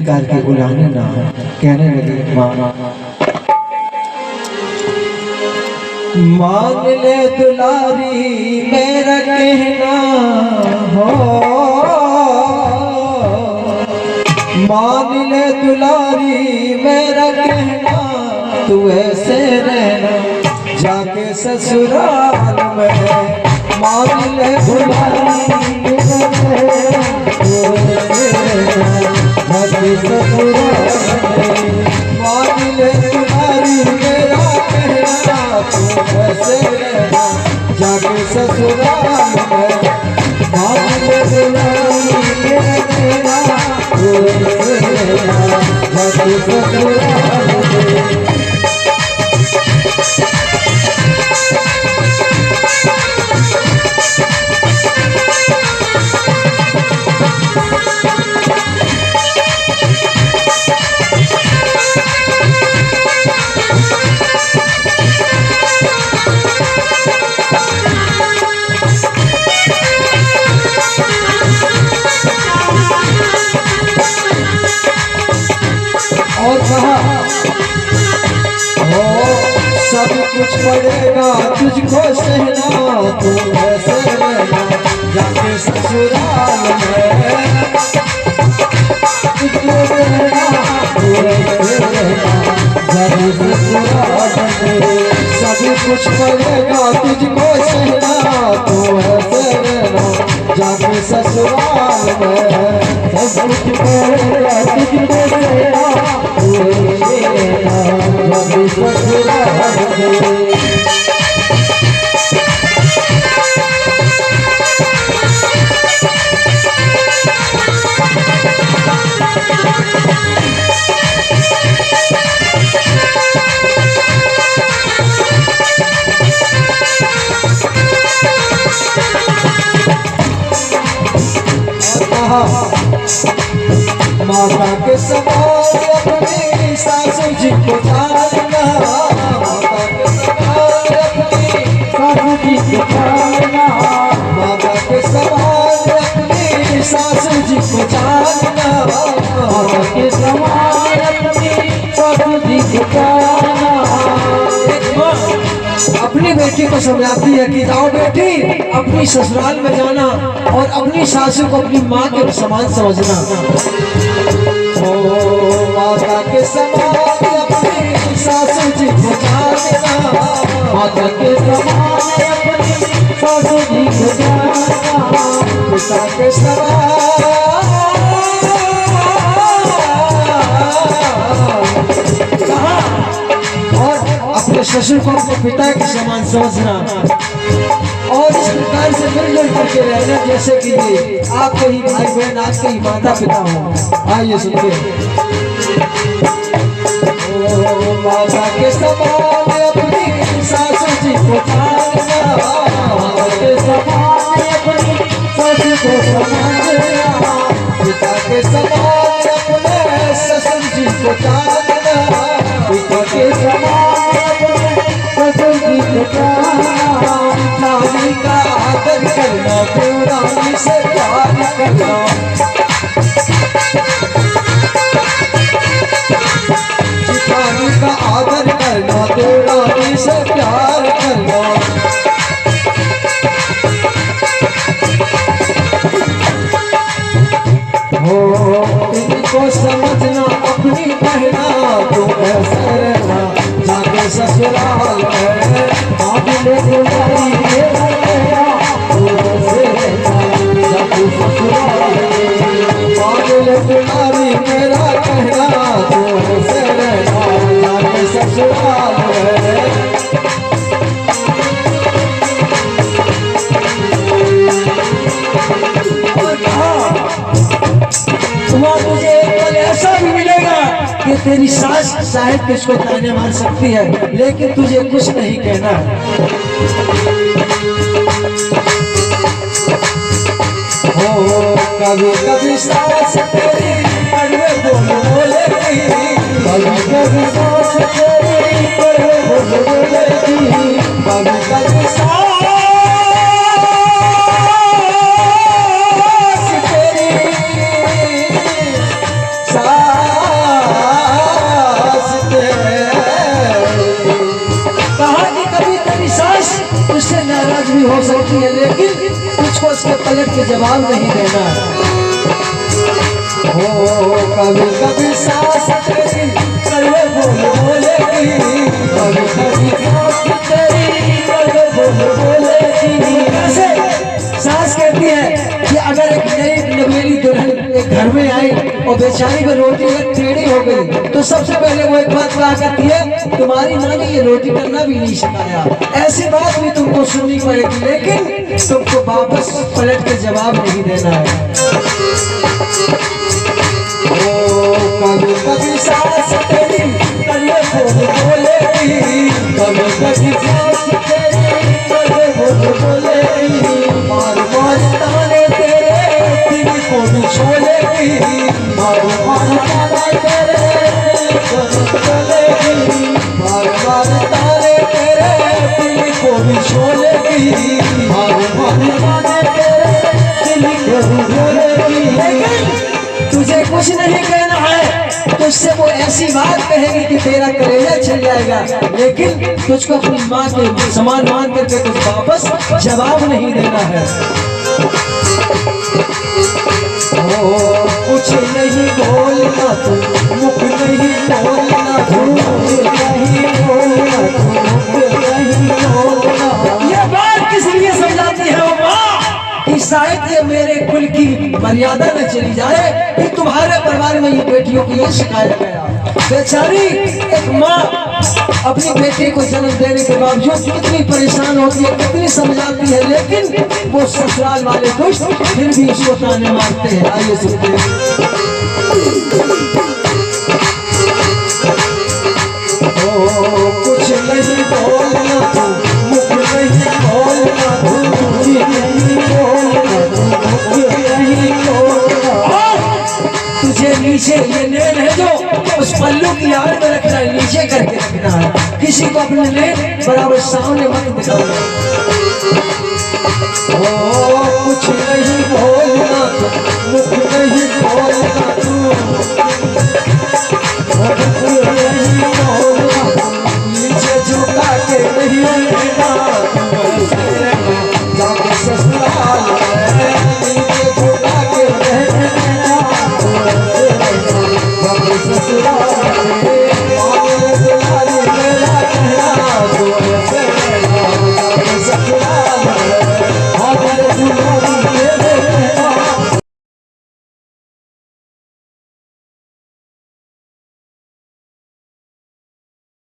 सरकार की गुलामी ना हो। कहने लगी माँ मान ले दुलारी मेरा कहना हो, मान ले दुलारी मेरा कहना, तू ऐसे रहना जाके ससुराल में। मान ले दुलारी मेरा कहना, तू ऐसे रहना जाके ससुराल में। मान ले दुलारी मेरा कहना, तू ऐसे रहना जाके ससुराल में। मान ले दुलारी मेरा कहना, तू ऐसे रहना जाके ससुराल में। और कहा हो सब कुछ पड़ेगा तुझको सहना, तू ऐसे रहना जाके ससुराल में। तुझको रहना तू ऐसे रहना जाके ससुराल में। सब कुछ पड़ेगा तुझको सहना, तू ऐसे रहना जाके ससुराल में। सब कुछ पड़ेगा तुझको सहना, माता के समान अपनी सासू जी को जानना, माता के समान अपनी सासू जी को जानना, माता के समान अपनी सासू जी को जानना, माता के समान अपनी सासू जी को जानना। अपनी बेटी को समझाती है कि जाओ बेटी अपनी ससुराल में जाना और अपनी सासू को अपनी माँ के समान समझना। ओ माता के समान अपनी सासू जी को जानना, माता के समान अपनी सासू जी को जानना। पिता के समान अपने ससुर को अपने पिता के समान समझना और इस प्रकार से मिलजुल करके रहना जैसे कि ये आपके ही भाई बहन आपके ही माता पिता हो। आइए सुनते ओ माता के समान अपनी सासू जी को जानना, माता के समान अपनी सासू को समझना। पिता के समान अपने ससुर जी को जानना, पिता के समान नानी का आदर करना, देवरानी से प्यार करना। जिठानी का आदर करना, देवरानी से प्यार करना। हो इनको समझना अपनी बहना, तो ऐसे रहना जाके ससुराल में। मांगले दुलारी मेरा कहना, तू ऐसे रहना जाके ससुराल में। मांगले दुलारी मेरा कहना, तू ऐसे रहना जाके ससुराल में। तुझे एक पल ऐसा भी मिलेगा कि तेरी सास शायद किसको ताने मार सकती है, लेकिन तुझे कुछ नहीं कहना। हो कभी कभी सास तेरी कड़वे बोलेगी, कभी कभी सास तेरी कड़वे बोलेगी, कभी कभी सास तेरी पलट के जवाब नहीं देना है। ओ कभी कभी सांस तेरी कड़वे बोल बोलेगी, कभी कभी सांस तेरी कड़वे बोल बोलेगी। कैसे सांस कहती है कि अगर एक नई नवेली दुल्हन एक घर में आई और बेचारी में रोटी अगर टेढ़ी हो गई तो सबसे पहले वो एक बात कहा करती है, तुम्हारी माँ ने ये रोटी करना भी नहीं सिखाया। ऐसी बात भी तुमको सुननी पड़ेगी, लेकिन तुमको वापस पलट के जवाब नहीं देना है। ओ कभी कभी सांस तेरी कड़वे बोल बोलेगी, कभी कभी सांस तेरी कड़वे बोल बोलेगी। मार मार ताने तेरे दिल को भी छोड़ेगी, मार मार ताने तेरे दिल को भी छोड़ेगी, मार मार ताने तेरे दिल को भी छोड़ेगी, मार मार ताने तेरे दिल को भी छोड़ेगी। लेकिन तुझे कुछ नहीं कहना है, तुझसे वो ऐसी बात कहेगी कि तेरा कलेजा चल जाएगा, लेकिन तुझको अपनी माँ के समान मान करके कुछ वापस जवाब नहीं देना है। ओ कुछ नहीं बोलना तू, मुख नहीं बोलना तू, नहीं बोलना तू, नहीं बोलना। ये बात किस लिए समझाती है वो माँ कि शायद ये मेरे कुल की मर्यादा न चली जाए कि तुम्हारे परिवार में ये बेटियों को ये सिखाया गया। बेचारी एक माँ अपनी बेटी को जन्म देने के बावजूद कितनी परेशान होती है, कितनी समझाती है, लेकिन वो ससुराल वाले दुष्ट फिर भी उसको ताने मारते हैं। आइए सुनते हैं। ओ कुछ नहीं बोलना तू, मुख नहीं बोलना तू, नहीं बोलना तू, नहीं बोलना। तुझे नीचे ये नेल है जो उस पल्लू की आड़ में रखना है, नीचे करके रखना है, किसी को अपने नेल बराबर सामने मत दिखाना। ओ कुछ नहीं बोलना तू, मुख नहीं बोलना तू,